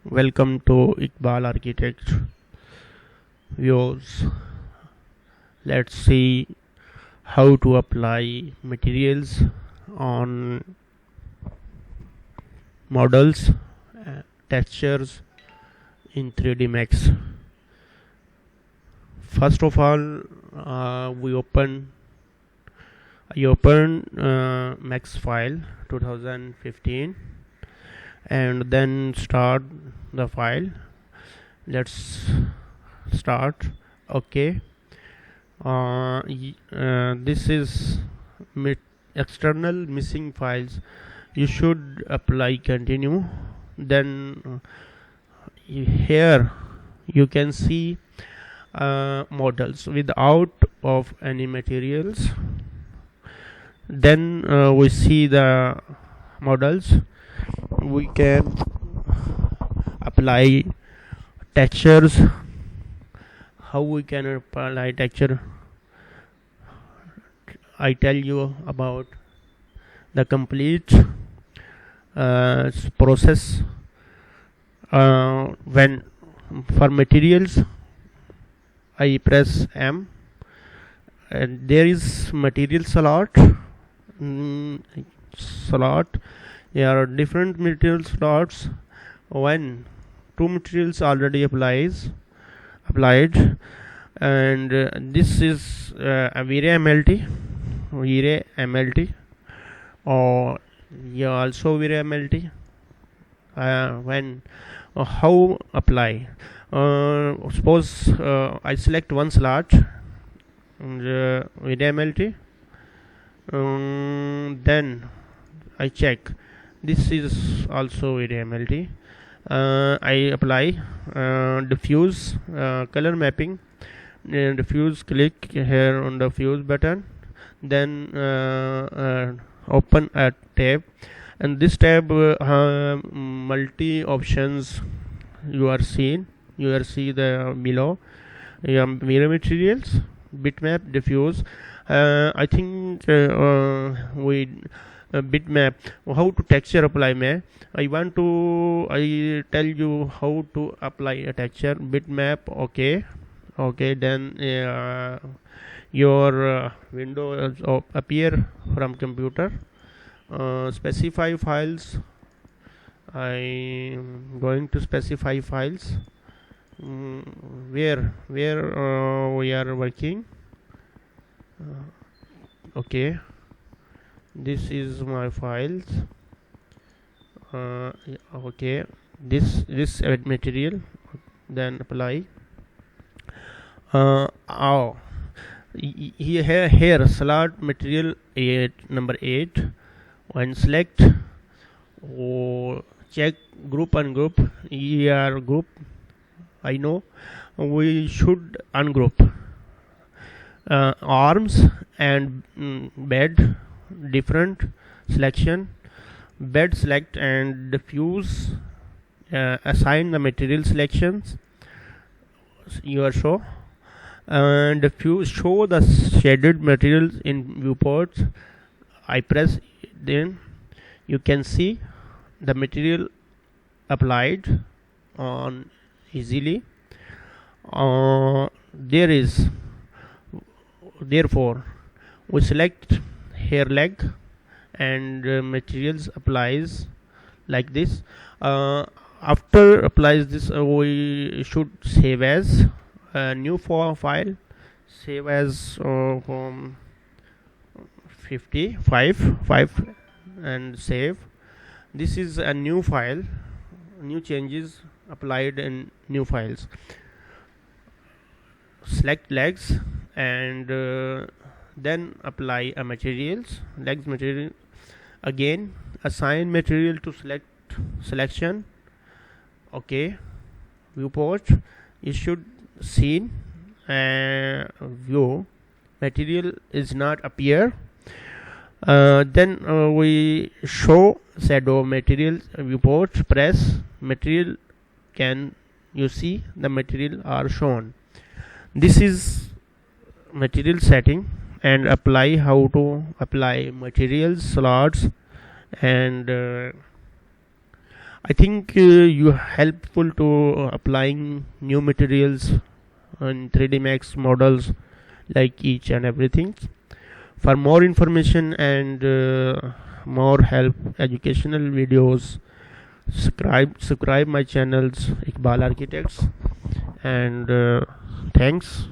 Welcome to Iqbal Architects views. Let's see how to apply materials on models, textures in 3D Max. First of all, I open Max file 2015 and then start the file. Let's start. Okay. This is external missing files. You should apply continue. Then here you can see models without of any materials. Then we see the models. We can apply textures. How we can apply texture? I tell you about the complete process. When for materials, I press M, and there is material slot. There are different material slots. When two materials already applied, and this is a VRAMLT, or also VRAMLT. When how apply? Suppose I select one slot and VRAMLT. Then I check. This is also VRAMLT. I apply diffuse color mapping. Diffuse, click here on the fuse button. Then open a tab, and this tab multi options you are seeing. You are see the below mirror materials, bitmap, diffuse. I think we bitmap. How to texture apply में I tell you how to apply a texture bitmap. Okay, then your window appear from computer. Specify files. I going to specify files where we are working. Okay, this is my files. Okay, this material. Then apply. Here slot material 8, number 8. When select, check group ungroup. Here group, I know we should ungroup. Arms and bed, different selection. Bed select and diffuse. Assign the material selections. You are show. And diffuse, show the shaded materials in viewports. I press, then you can see the material applied on easily. Therefore we select hair leg and materials applies like this. After applies this, we should save as new file. Save as from 55 and save. This is a new file. New changes applied in new files. Select legs and then apply a materials. Legs material. Again assign material to selection. Okay, viewport. You should seen view material is not appear. Then we show shadow material viewport. Press material, can you see the material are shown. This is material setting and apply. How to apply materials slots, and I think you helpful to applying new materials and 3D Max models like each and everything. For more information and more help educational videos, subscribe my channels Iqbal Architects, and thanks.